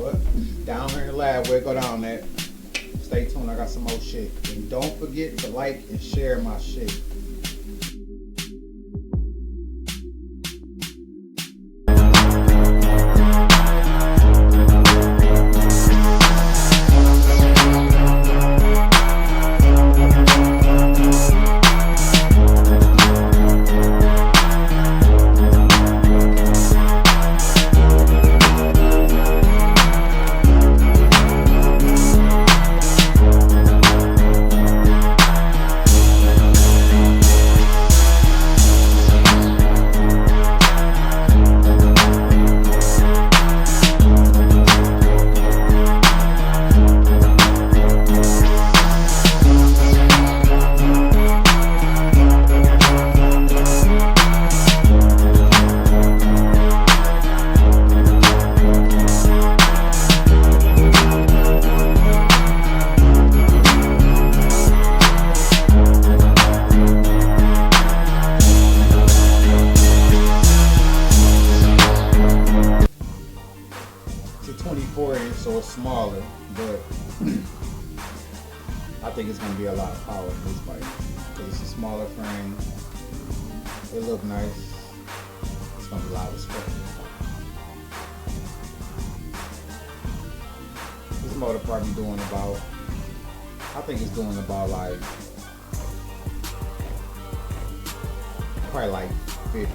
But down here in the lab, we'll go down that. Stay tuned, I got some more shit. And don't forget to like and share my shit. It's a 24-inch, so it's smaller, but I think it's going to be a lot of power in this bike. Because it's a smaller frame, it look nice, it's going to be loud as fuck. This motor probably doing about, I think it's doing about like, probably like 50.